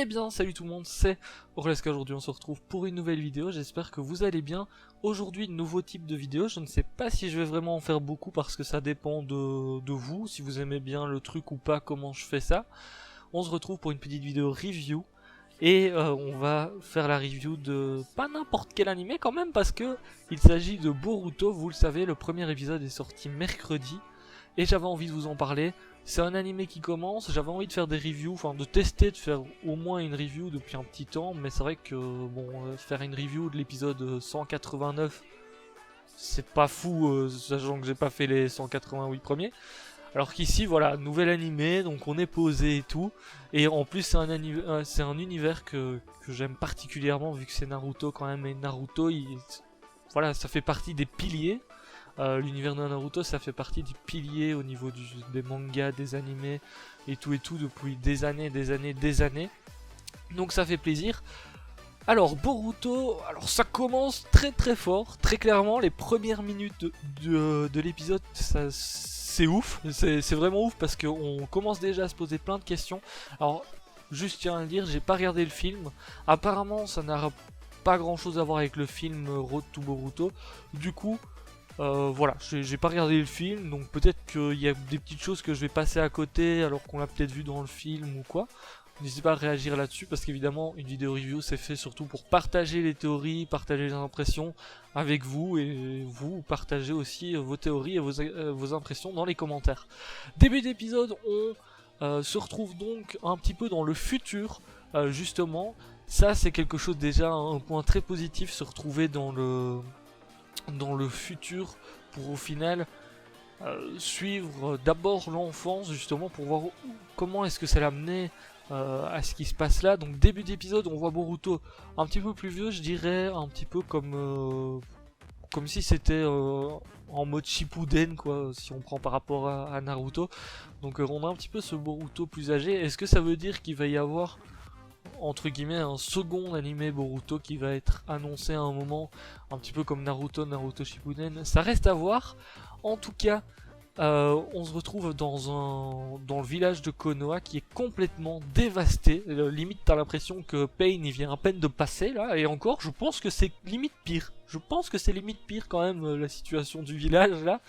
Eh bien salut tout le monde, c'est Orleska. Aujourd'hui on se retrouve pour une nouvelle vidéo, j'espère que vous allez bien. Aujourd'hui nouveau type de vidéo, je ne sais pas si je vais vraiment en faire beaucoup parce que ça dépend de vous, si vous aimez bien le truc ou pas, comment je fais ça. On se retrouve pour une petite vidéo review et on va faire la review de pas n'importe quel animé quand même parce que il s'agit de Boruto. Vous le savez, le premier épisode est sorti mercredi et j'avais envie de vous en parler. C'est un animé qui commence, j'avais envie de faire des reviews, enfin de tester, de faire au moins une review depuis un petit temps, mais c'est vrai que bon, faire une review de l'épisode 189, c'est pas fou, sachant que j'ai pas fait les 188 premiers. Alors qu'ici, voilà, nouvel animé, donc on est posé et tout, et en plus c'est un univers que j'aime particulièrement vu que c'est Naruto quand même, et Naruto, voilà, ça fait partie des piliers. L'univers de Naruto, ça fait partie des piliers au niveau des mangas, des animés et tout depuis des années. Donc ça fait plaisir. Alors Boruto, alors ça commence très fort, très clairement. Les premières minutes de l'épisode, c'est ouf, c'est vraiment ouf parce qu'on commence déjà à se poser plein de questions. Alors juste tiens à le dire, j'ai pas regardé le film. Apparemment ça n'a pas grand chose à voir avec le film Road to Boruto. Du coup voilà, j'ai pas regardé le film, donc peut-être qu'il y a des petites choses que je vais passer à côté alors qu'on l'a peut-être vu dans le film ou quoi. N'hésitez pas à réagir là-dessus parce qu'évidemment une vidéo review c'est fait surtout pour partager les théories, partager les impressions avec vous et vous partagez aussi vos théories et vos impressions dans les commentaires. Début d'épisode, on se retrouve donc un petit peu dans le futur justement. Ça c'est quelque chose déjà, un point très positif, se retrouver dans le futur pour au final suivre d'abord l'enfance justement pour voir comment est-ce que ça l'a amené à ce qui se passe là. Donc début d'épisode on voit Boruto un petit peu plus vieux, je dirais un petit peu comme si c'était en mode Shippuden quoi, si on prend par rapport à Naruto. Donc on a un petit peu ce Boruto plus âgé. Est-ce que ça veut dire qu'il va y avoir entre guillemets un second animé Boruto qui va être annoncé à un moment, un petit peu comme Naruto Shippuden? Ça reste à voir. En tout cas, on se retrouve dans le village de Konoha qui est complètement dévasté. Limite t'as l'impression que Pain il vient à peine de passer là, et encore je pense que c'est limite pire. Je pense que c'est limite pire quand même la situation du village là.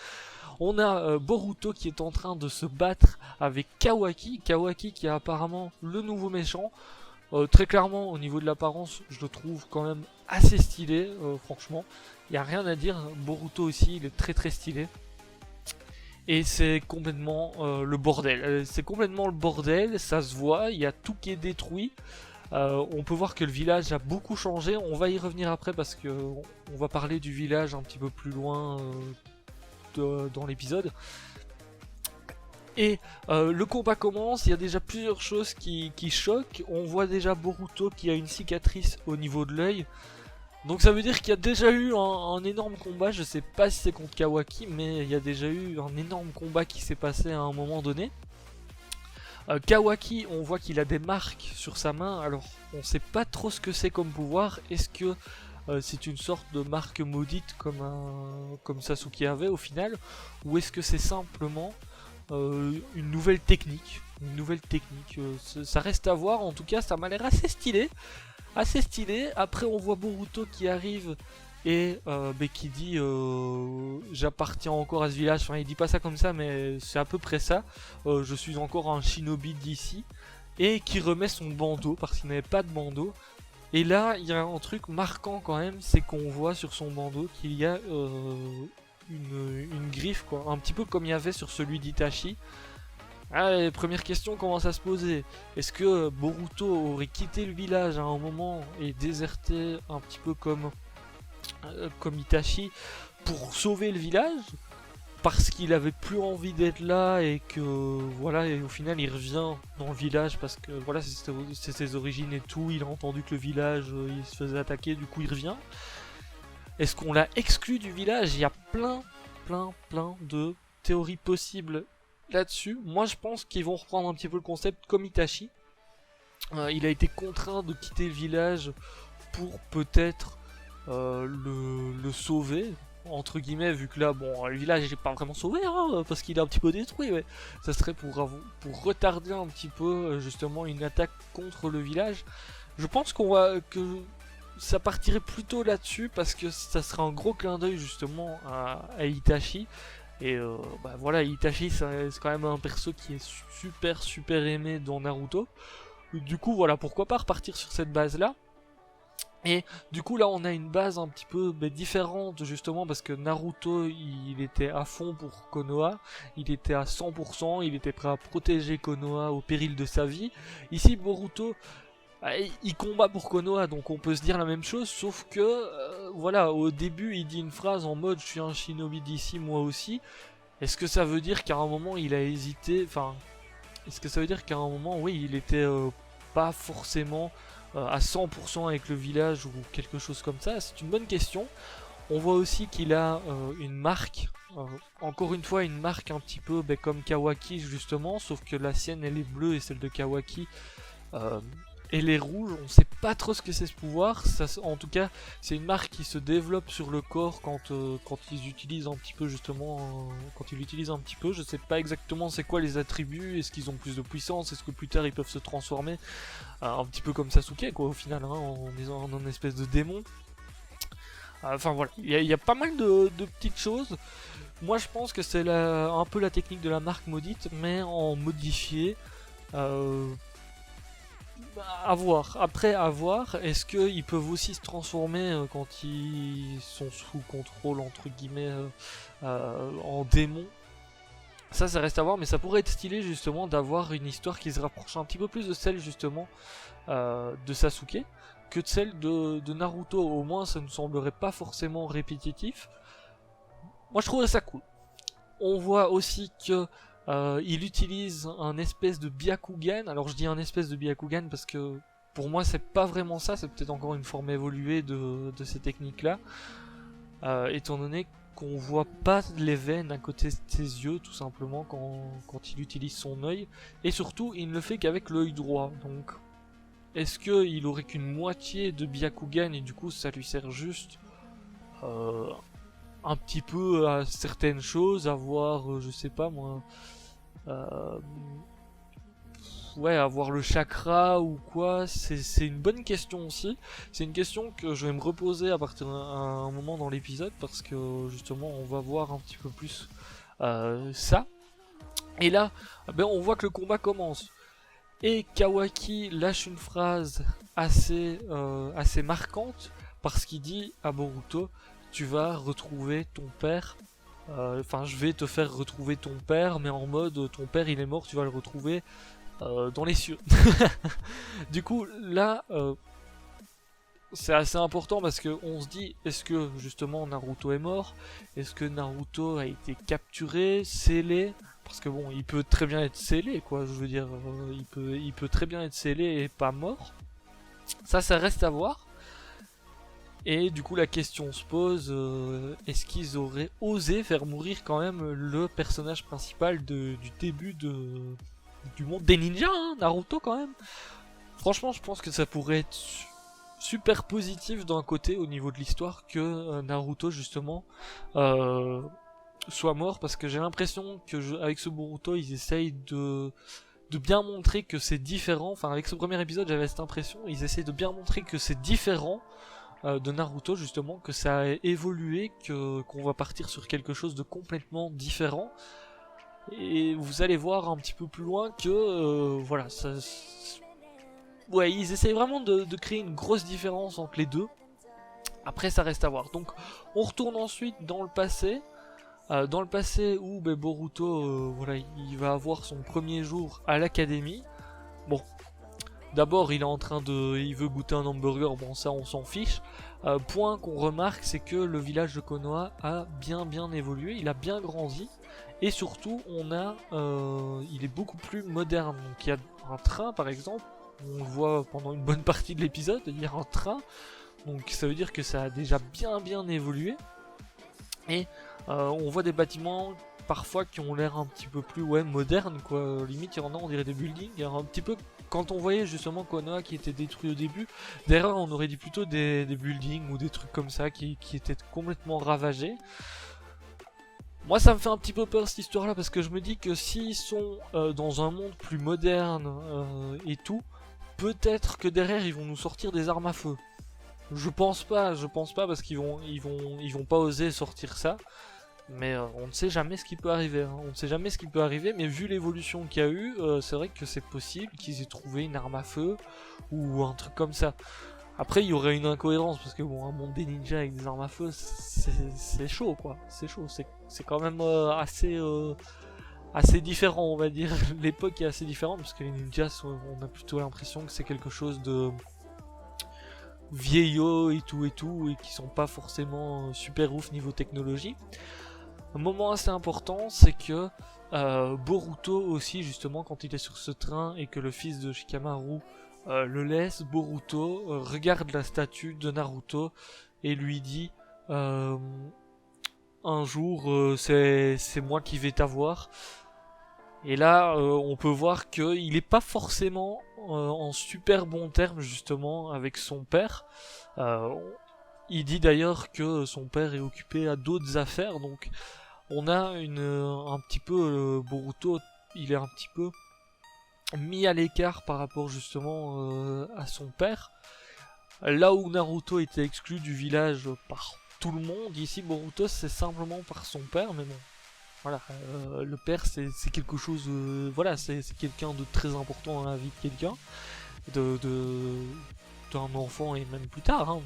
On a Boruto qui est en train de se battre avec Kawaki qui est apparemment le nouveau méchant. Très clairement au niveau de l'apparence je le trouve quand même assez stylé, franchement il n'y a rien à dire. Boruto aussi il est très stylé et c'est complètement le bordel, ça se voit, il y a tout qui est détruit. On peut voir que le village a beaucoup changé, on va y revenir après parce que on va parler du village un petit peu plus loin dans l'épisode. Et le combat commence, il y a déjà plusieurs choses qui choquent. On voit déjà Boruto qui a une cicatrice au niveau de l'œil. Donc ça veut dire qu'il y a déjà eu un énorme combat, je sais pas si c'est contre Kawaki, mais il y a déjà eu un énorme combat qui s'est passé à un moment donné. Kawaki, on voit qu'il a des marques sur sa main, alors on sait pas trop ce que c'est comme pouvoir. Est-ce que c'est une sorte de marque maudite comme Sasuke avait au final, ou est-ce que c'est simplement une nouvelle technique, ça reste à voir. En tout cas ça m'a l'air assez stylé. Après on voit Boruto qui arrive et qui dit j'appartiens encore à ce village, enfin il dit pas ça comme ça mais c'est à peu près ça, je suis encore un shinobi d'ici, et qui remet son bandeau parce qu'il n'avait pas de bandeau. Et là il y a un truc marquant quand même, c'est qu'on voit sur son bandeau qu'il y a une griffe quoi, un petit peu comme il y avait sur celui d'Itachi. Allez, première question commence à se poser. Est-ce que Boruto aurait quitté le village à un moment et déserté un petit peu comme Itachi pour sauver le village parce qu'il avait plus envie d'être là et que voilà, et au final il revient dans le village parce que voilà c'est ses origines et tout, il a entendu que le village il se faisait attaquer, du coup il revient. Est-ce qu'on l'a exclu du village? Il y a plein de théories possibles là-dessus. Moi je pense qu'ils vont reprendre un petit peu le concept comme Itachi. Il a été contraint de quitter le village pour peut-être le sauver. entre guillemets, vu que là, bon, le village n'est pas vraiment sauvé, hein, parce qu'il est un petit peu détruit, ouais. Ça serait pour retarder un petit peu, justement, une attaque contre le village. Je pense que ça partirait plutôt là-dessus, parce que ça serait un gros clin d'œil, justement, à Itachi. Et bah voilà, Itachi, c'est quand même un perso qui est super aimé dans Naruto. Du coup, voilà, pourquoi pas repartir sur cette base-là. Et du coup là on a une base un petit peu différente justement parce que Naruto il était à fond pour Konoha, il était à 100%, il était prêt à protéger Konoha au péril de sa vie. Ici Boruto il combat pour Konoha donc on peut se dire la même chose sauf que voilà au début il dit une phrase en mode je suis un shinobi d'ici moi aussi. Est-ce que ça veut dire qu'à un moment il a hésité, enfin est-ce que ça veut dire qu'à un moment oui il était pas forcément à 100% avec le village ou quelque chose comme ça? C'est une bonne question. On voit aussi qu'il a une marque, encore une fois une marque un petit peu comme Kawaki justement, sauf que la sienne elle est bleue et celle de Kawaki elle est rouge. On sait pas trop ce que c'est ce pouvoir, ça, en tout cas c'est une marque qui se développe sur le corps quand ils utilisent un petit peu justement, quand ils l'utilisent un petit peu. Je sais pas exactement c'est quoi les attributs, est-ce qu'ils ont plus de puissance, est-ce que plus tard ils peuvent se transformer un petit peu comme Sasuke quoi au final, hein, en une espèce de démon. Enfin voilà, il y a pas mal de petites choses. Moi je pense que c'est un peu la technique de la marque maudite mais en modifié. À voir. Après, à voir, est-ce qu'ils peuvent aussi se transformer quand ils sont sous contrôle, entre guillemets, en démons? Ça reste à voir, mais ça pourrait être stylé justement d'avoir une histoire qui se rapproche un petit peu plus de celle justement de Sasuke que de celle de Naruto. Au moins, ça ne semblerait pas forcément répétitif. Moi, je trouverais ça cool. On voit aussi que il utilise un espèce de Byakugan. Alors je dis un espèce de Byakugan parce que pour moi c'est pas vraiment ça, c'est peut-être encore une forme évoluée de ces techniques là. Étant donné qu'on voit pas les veines à côté de ses yeux tout simplement quand il utilise son œil. Et surtout il ne le fait qu'avec l'œil droit. Donc est-ce qu'il aurait qu'une moitié de Byakugan et du coup ça lui sert juste un petit peu à certaines choses, à voir, je sais pas moi, ouais, avoir le chakra ou quoi, c'est une bonne question aussi. C'est une question que je vais me reposer à partir d'un moment dans l'épisode parce que justement on va voir un petit peu plus ça. Et là, on voit que le combat commence. Et Kawaki lâche une phrase assez marquante parce qu'il dit à Boruto: tu vas retrouver ton père. Enfin, je vais te faire retrouver ton père, mais en mode ton père il est mort, tu vas le retrouver dans les cieux. Du coup, là, c'est assez important parce que on se dit, est-ce que justement Naruto est mort? Est-ce que Naruto a été capturé, scellé? Parce que bon, il peut très bien être scellé, quoi. Je veux dire, il peut très bien être scellé et pas mort. Ça reste à voir. Et du coup la question se pose, est-ce qu'ils auraient osé faire mourir quand même le personnage principal du début du monde des ninjas, hein, Naruto quand même. Franchement je pense que ça pourrait être super positif d'un côté au niveau de l'histoire que Naruto justement soit mort, parce que j'ai l'impression que avec ce Boruto ils essayent de bien montrer que c'est différent. Enfin avec ce premier épisode j'avais cette impression, ils essayent de bien montrer que c'est différent de Naruto justement, que ça a évolué, qu'on va partir sur quelque chose de complètement différent. Et vous allez voir un petit peu plus loin que voilà, ouais, ils essayent vraiment de créer une grosse différence entre les deux. Après ça reste à voir. Donc on retourne ensuite dans le passé. Où Boruto voilà, il va avoir son premier jour à l'académie. Bon, d'abord il veut goûter un hamburger, bon ça on s'en fiche. Point qu'on remarque, c'est que le village de Konoha a bien évolué, il a bien grandi. Et surtout il est beaucoup plus moderne. Donc il y a un train par exemple, on le voit pendant une bonne partie de l'épisode, il y a un train. Donc ça veut dire que ça a déjà bien évolué. Et on voit des bâtiments parfois qui ont l'air un petit peu plus modernes quoi. Limite il y en a, on dirait des buildings un petit peu quand on voyait justement Konoha qui était détruit au début, derrière on aurait dit plutôt des buildings ou des trucs comme ça qui étaient complètement ravagés. Moi ça me fait un petit peu peur cette histoire là parce que je me dis que s'ils sont dans un monde plus moderne et tout, peut-être que derrière ils vont nous sortir des armes à feu. Je pense pas parce qu'ils vont pas oser sortir ça. Mais on ne sait jamais ce qui peut arriver, hein. On ne sait jamais ce qui peut arriver, mais vu l'évolution qu'il y a eu, c'est vrai que c'est possible qu'ils aient trouvé une arme à feu ou un truc comme ça. Après, il y aurait une incohérence parce que bon, un monde des ninjas avec des armes à feu, c'est chaud quoi. C'est chaud, c'est quand même assez différent, on va dire. L'époque est assez différente parce que les ninjas, on a plutôt l'impression que c'est quelque chose de vieillot et tout et qui sont pas forcément super ouf niveau technologie. Un moment assez important, c'est que Boruto aussi, justement, quand il est sur ce train et que le fils de Shikamaru le laisse, Boruto regarde la statue de Naruto et lui dit un jour c'est moi qui vais t'avoir. Et là on peut voir qu'il est pas forcément en super bon terme justement avec son père. Il dit d'ailleurs que son père est occupé à d'autres affaires, donc on a un petit peu Boruto, il est un petit peu mis à l'écart par rapport justement à son père. Là où Naruto était exclu du village par tout le monde, ici Boruto c'est simplement par son père, mais bon. Voilà, le père c'est quelque chose, voilà, c'est quelqu'un de très important dans la vie de quelqu'un, d'un enfant et même plus tard, hein,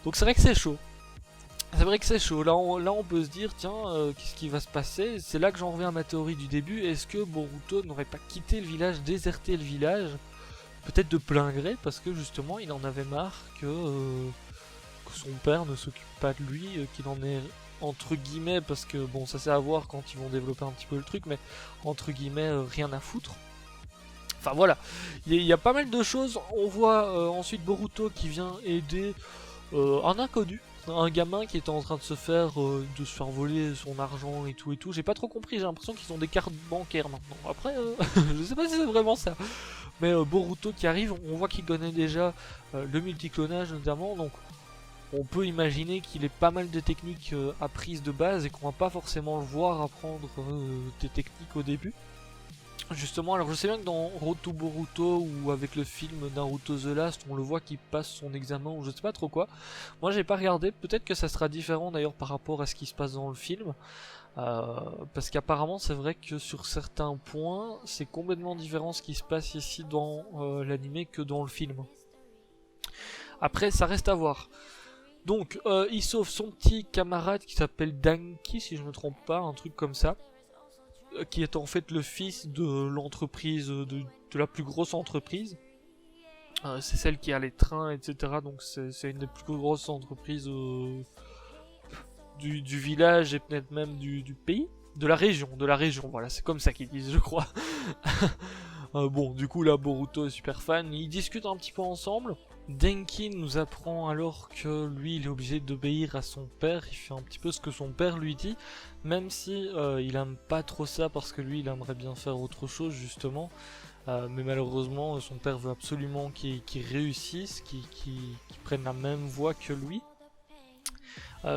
donc c'est vrai que c'est chaud. C'est vrai que c'est chaud, là on peut se dire, tiens, qu'est-ce qui va se passer? C'est là que j'en reviens à ma théorie du début, est-ce que Boruto n'aurait pas quitté le village, déserté le village, peut-être de plein gré, parce que justement il en avait marre que son père ne s'occupe pas de lui, qu'il en ait entre guillemets, parce que bon ça c'est à voir quand ils vont développer un petit peu le truc, mais entre guillemets rien à foutre. Enfin voilà, il y a pas mal de choses, on voit ensuite Boruto qui vient aider un inconnu, un gamin qui était en train de se faire voler son argent et tout, j'ai pas trop compris, j'ai l'impression qu'ils ont des cartes bancaires maintenant, après je sais pas si c'est vraiment ça, mais Boruto qui arrive, on voit qu'il connaît déjà le multiclonage notamment, donc on peut imaginer qu'il ait pas mal de techniques apprises de base et qu'on va pas forcément le voir apprendre des techniques au début. Justement, alors je sais bien que dans Road to Boruto ou avec le film Naruto The Last, on le voit qu'il passe son examen ou je sais pas trop quoi. Moi j'ai pas regardé, peut-être que ça sera différent d'ailleurs par rapport à ce qui se passe dans le film. Parce qu'apparemment c'est vrai que sur certains points, c'est complètement différent ce qui se passe ici dans l'anime que dans le film. Après ça reste à voir. Donc, il sauve son petit camarade qui s'appelle Danki, si je me trompe pas, un truc comme ça, qui est en fait le fils de l'entreprise, de la plus grosse entreprise. C'est celle qui a les trains, etc. Donc c'est une des plus grosses entreprises du village et peut-être même du pays. De la région, voilà, c'est comme ça qu'ils disent, je crois. Bon, du coup là, Boruto est super fan, ils discutent un petit peu ensemble. Denki nous apprend alors que lui il est obligé d'obéir à son père, il fait un petit peu ce que son père lui dit, même si il aime pas trop ça parce que lui il aimerait bien faire autre chose justement, mais malheureusement son père veut absolument qu'il réussisse, qu'il prenne la même voie que lui.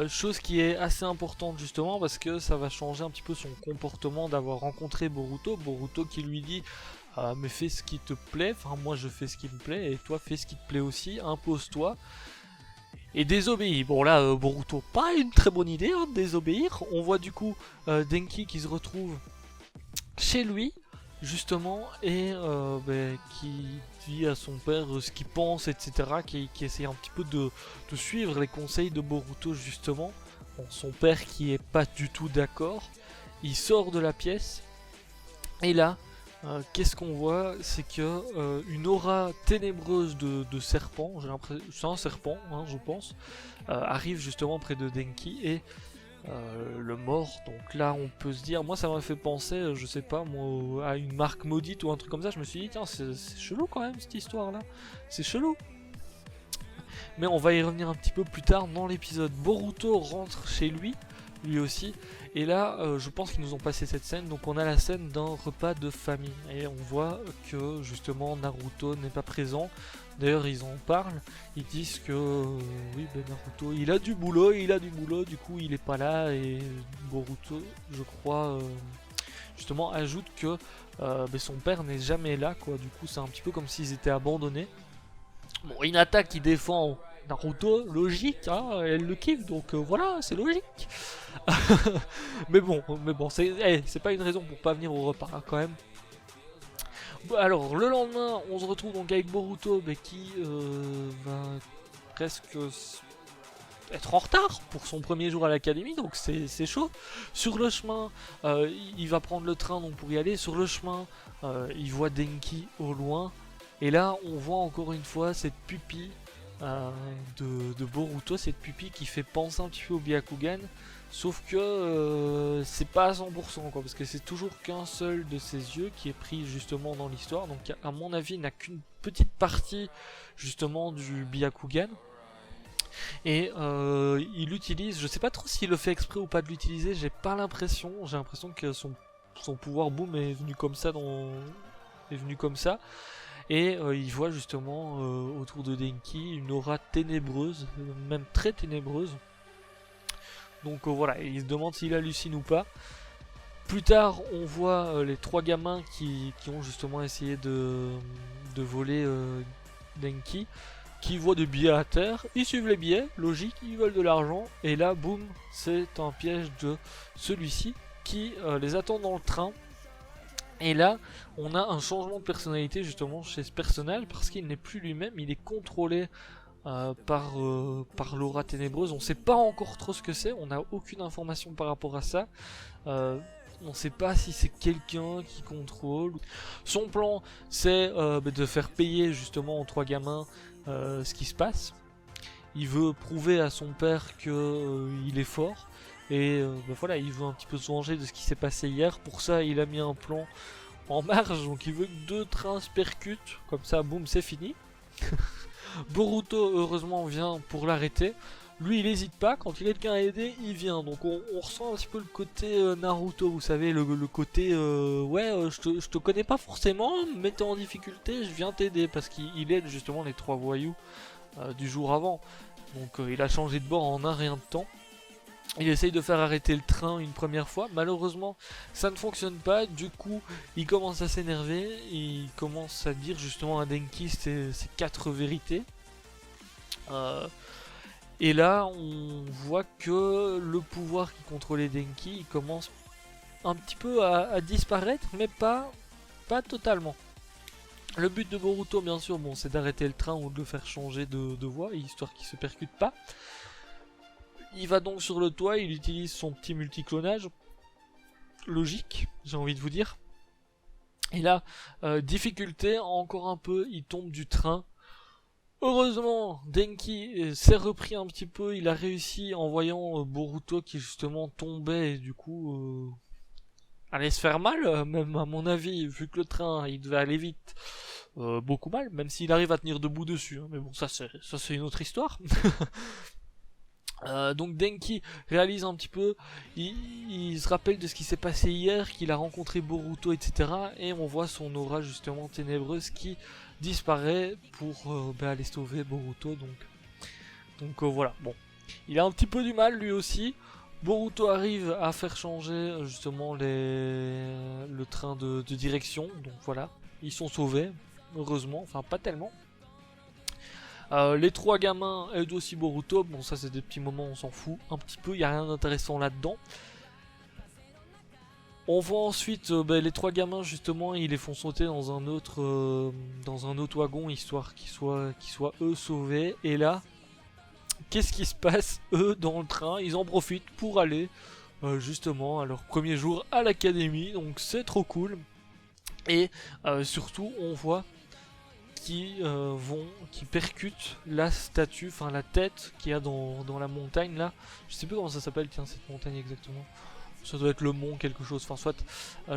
Chose qui est assez importante justement parce que ça va changer un petit peu son comportement d'avoir rencontré Boruto, Boruto qui lui dit mais fais ce qui te plaît, enfin moi je fais ce qui me plaît et toi fais ce qui te plaît aussi, impose-toi et désobéis. Bon là Boruto, pas une très bonne idée hein, de désobéir. On voit du coup Denki qui se retrouve chez lui justement et qui dit à son père ce qu'il pense, etc., qui essaye un petit peu de suivre les conseils de Boruto justement. Bon, son père qui est pas du tout d'accord, il sort de la pièce et là qu'est-ce qu'on voit, c'est que une aura ténébreuse de serpent, j'ai l'impression, c'est un serpent, hein, je pense, arrive justement près de Denki et le mort. Donc là, on peut se dire, moi ça m'a fait penser, je sais pas, moi, à une marque maudite ou un truc comme ça. Je me suis dit, tiens, c'est chelou quand même cette histoire-là, c'est chelou. Mais on va y revenir un petit peu plus tard dans l'épisode. Boruto rentre chez lui. lui aussi. Et là, je pense qu'ils nous ont passé cette scène. Donc on a la scène d'un repas de famille. Et on voit que justement Naruto n'est pas présent. D'ailleurs ils en parlent. Ils disent que oui, ben Naruto il a du boulot, du coup il est pas là. Et Boruto, je crois, justement ajoute que ben son père n'est jamais là, quoi. Du coup c'est un petit peu comme s'ils étaient abandonnés. Bon, Hinata qui défend Naruto, logique, hein, elle le kiffe, donc voilà, c'est logique. mais bon, c'est pas une raison pour pas venir au repas, hein, quand même. Bon, alors, le lendemain, on se retrouve donc avec Boruto, mais qui va presque être en retard pour son premier jour à l'académie, donc c'est chaud. Sur le chemin, il va prendre le train donc pour y aller. Sur le chemin, il voit Denki au loin. Et là, on voit encore une fois cette pupille de Boruto, cette pupille qui fait penser un petit peu au Byakugan, sauf que c'est pas à 100%, quoi, parce que c'est toujours qu'un seul de ses yeux qui est pris justement dans l'histoire, donc à mon avis, il n'a qu'une petite partie justement du Byakugan. Et il l'utilise, je sais pas trop s'il le fait exprès ou pas de l'utiliser, j'ai pas l'impression, j'ai l'impression que son pouvoir boom est venu comme ça et il voit justement autour de Denki une aura ténébreuse, même très ténébreuse. Donc voilà, il se demande s'il hallucine ou pas. Plus tard, on voit les trois gamins qui ont justement essayé de voler Denki, qui voient des billets à terre, ils suivent les billets, logique, ils veulent de l'argent, et là, boum, c'est un piège de celui-ci qui les attend dans le train. Et là, on a un changement de personnalité justement chez ce personnage parce qu'il n'est plus lui-même, il est contrôlé par l'aura ténébreuse. On sait pas encore trop ce que c'est, on n'a aucune information par rapport à ça. On sait pas si c'est quelqu'un qui contrôle. Son plan, c'est de faire payer justement aux trois gamins ce qui se passe. Il veut prouver à son père qu'il est fort. Et voilà, il veut un petit peu se venger de ce qui s'est passé hier. Pour ça, il a mis un plan en marge. Donc il veut que 2 trains se percutent. Comme ça, boum, c'est fini. Boruto, heureusement, vient pour l'arrêter. Lui, il n'hésite pas. Quand il est quelqu'un à aider, il vient. Donc on ressent un petit peu le côté Naruto. Vous savez, le côté je te connais pas forcément, mais t'es en difficulté, je viens t'aider. Parce qu'il aide justement les 3 voyous du jour avant. Donc il a changé de bord en un rien de temps. Il essaye de faire arrêter le train une première fois, malheureusement ça ne fonctionne pas, du coup il commence à s'énerver, il commence à dire justement à Denki ses 4 vérités. Et là on voit que le pouvoir qui contrôlait Denki il commence un petit peu à disparaître, mais pas totalement. Le but de Boruto bien sûr c'est d'arrêter le train ou de le faire changer de voie, histoire qu'il se percute pas. Il va donc sur le toit, il utilise son petit multiclonage. Logique, j'ai envie de vous dire. Et là, difficulté, encore un peu, il tombe du train. Heureusement, Denki s'est repris un petit peu, il a réussi en voyant Boruto qui justement tombait et du coup allait se faire mal, même à mon avis, vu que le train il devait aller vite, beaucoup mal, même s'il arrive à tenir debout dessus, hein, mais bon ça c'est une autre histoire. Donc Denki réalise un petit peu, il se rappelle de ce qui s'est passé hier, qu'il a rencontré Boruto, etc. Et on voit son aura justement ténébreuse qui disparaît pour aller sauver Boruto. Donc voilà, bon. Il a un petit peu du mal lui aussi. Boruto arrive à faire changer justement le train de direction. Donc voilà, ils sont sauvés, heureusement, enfin pas tellement. Les 3 gamins aident aussi Boruto, bon ça c'est des petits moments, on s'en fout un petit peu, il n'y a rien d'intéressant là-dedans. On voit ensuite les 3 gamins justement, ils les font sauter dans un autre wagon, histoire qu'ils soient eux sauvés. Et là, qu'est-ce qui se passe? Eux dans le train, ils en profitent pour aller justement à leur premier jour à l'académie, donc c'est trop cool. Et surtout on voit qui percutent la statue, enfin la tête qu'il y a dans la montagne là. Je sais plus comment ça s'appelle, tiens, cette montagne exactement. Ça doit être le mont quelque chose, enfin soit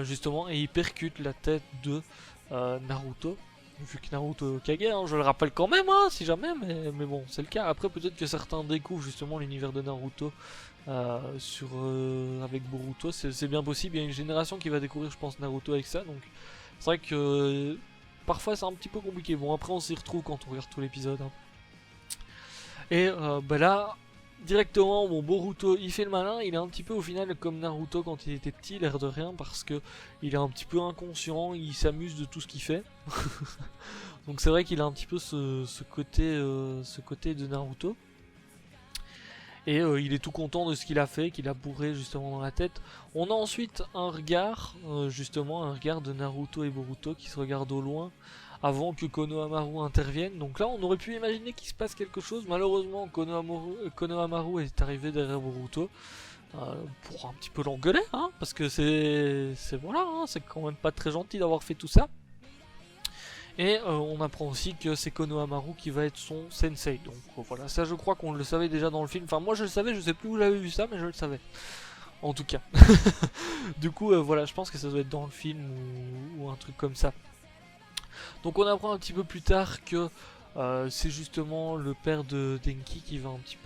justement, et ils percutent la tête de Naruto. Vu que Naruto Kage, hein, je le rappelle quand même, hein, si jamais, mais bon, c'est le cas. Après, peut-être que certains découvrent justement l'univers de Naruto avec Boruto. C'est bien possible, il y a une génération qui va découvrir, je pense, Naruto avec ça, donc c'est vrai que parfois c'est un petit peu compliqué. Bon, après on s'y retrouve quand on regarde tout l'épisode. Hein. Et bah là, directement, bon, Boruto, il fait le malin, il est un petit peu au final comme Naruto quand il était petit, l'air de rien, parce que il est un petit peu inconscient, il s'amuse de tout ce qu'il fait. Donc c'est vrai qu'il a un petit peu ce côté de Naruto. Et il est tout content de ce qu'il a fait, qu'il a bourré justement dans la tête. On a ensuite un regard, justement un regard de Naruto et Boruto qui se regardent au loin avant que Konohamaru intervienne. Donc là on aurait pu imaginer qu'il se passe quelque chose. Malheureusement Konohamaru est arrivé derrière Boruto pour un petit peu l'engueuler, hein, parce que c'est voilà, hein, c'est quand même pas très gentil d'avoir fait tout ça. Et on apprend aussi que c'est Konohamaru qui va être son sensei. Donc voilà, ça je crois qu'on le savait déjà dans le film. Enfin moi je le savais, je sais plus où j'avais vu ça, mais je le savais. En tout cas. Du coup voilà, je pense que ça doit être dans le film ou un truc comme ça. Donc on apprend un petit peu plus tard que c'est justement le père de Denki qui va un petit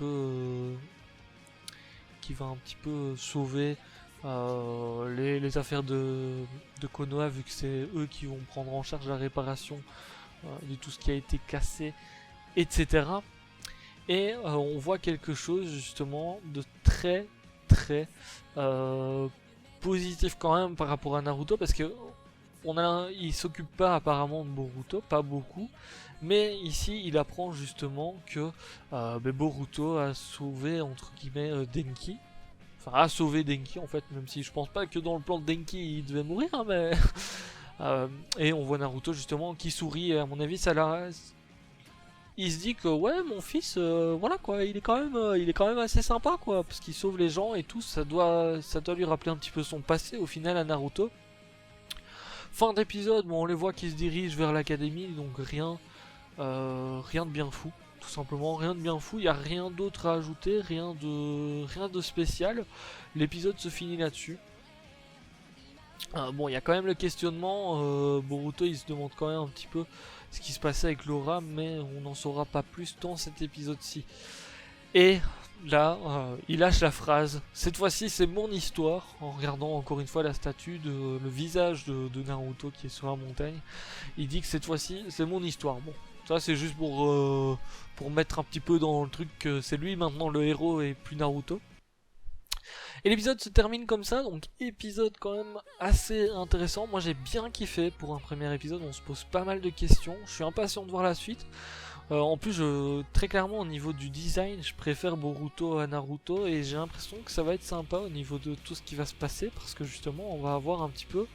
peu sauver les affaires de Konoha, vu que c'est eux qui vont prendre en charge la réparation de tout ce qui a été cassé, etc. Et on voit quelque chose justement de très positif quand même par rapport à Naruto, parce que il s'occupe pas apparemment de Boruto, pas beaucoup, mais ici il apprend justement que Boruto a sauvé entre guillemets Denki. Enfin, a sauvé Denki en fait, même si je pense pas que dans le plan de Denki il devait mourir, hein, mais et on voit Naruto justement qui sourit, et à mon avis ça l'a. Il se dit que ouais, mon fils, voilà quoi, il est quand même assez sympa quoi, parce qu'il sauve les gens et tout, ça doit lui rappeler un petit peu son passé au final à Naruto. Fin d'épisode, bon, on les voit qui se dirigent vers l'académie, donc rien de bien fou. Tout simplement, rien de bien fou, il n'y a rien d'autre à ajouter, rien de spécial. L'épisode se finit là-dessus. Bon, il y a quand même le questionnement, Boruto il se demande quand même un petit peu ce qui se passait avec Laura, mais on n'en saura pas plus dans cet épisode-ci. Et là, il lâche la phrase, cette fois-ci c'est mon histoire, en regardant encore une fois la statue, le visage de Naruto qui est sur la montagne. Il dit que cette fois-ci c'est mon histoire. Bon. Ça c'est juste pour mettre un petit peu dans le truc que c'est lui maintenant le héros et plus Naruto. Et l'épisode se termine comme ça, donc épisode quand même assez intéressant. Moi j'ai bien kiffé pour un premier épisode, on se pose pas mal de questions. Je suis impatient de voir la suite. En plus, très clairement au niveau du design, je préfère Boruto à Naruto, et j'ai l'impression que ça va être sympa au niveau de tout ce qui va se passer, parce que justement on va avoir un petit peu...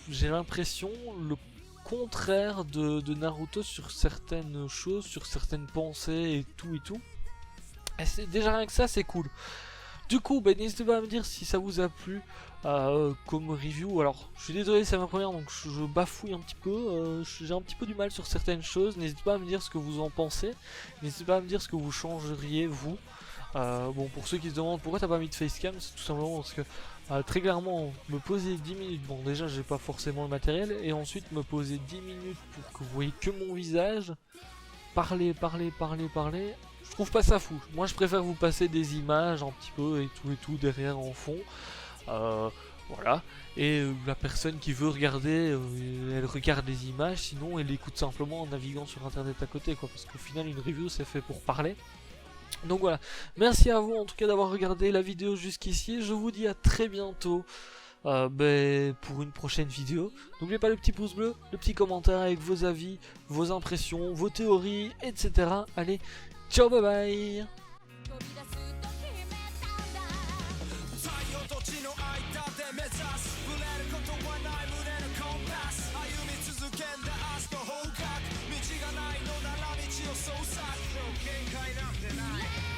j'ai l'impression le contraire de Naruto sur certaines choses, sur certaines pensées et tout. Et c'est déjà rien que ça, c'est cool. Du coup, n'hésitez pas à me dire si ça vous a plu comme review. Alors, je suis désolé, c'est ma première, donc je bafouille un petit peu. J'ai un petit peu du mal sur certaines choses. N'hésitez pas à me dire ce que vous en pensez. N'hésitez pas à me dire ce que vous changeriez, vous. Bon, pour ceux qui se demandent pourquoi t'as pas mis de facecam, c'est tout simplement parce que très clairement, me poser 10 minutes, bon déjà j'ai pas forcément le matériel, et ensuite me poser 10 minutes pour que vous voyez que mon visage, parler, je trouve pas ça fou. Moi je préfère vous passer des images un petit peu et tout derrière en fond. Voilà, et la personne qui veut regarder, elle regarde les images, sinon elle écoute simplement en naviguant sur internet à côté quoi, parce qu'au final une review c'est fait pour parler. Donc voilà, merci à vous en tout cas d'avoir regardé la vidéo jusqu'ici, je vous dis à très bientôt pour une prochaine vidéo. N'oubliez pas le petit pouce bleu, le petit commentaire avec vos avis, vos impressions, vos théories, etc. Allez, ciao, bye bye.限界なんてない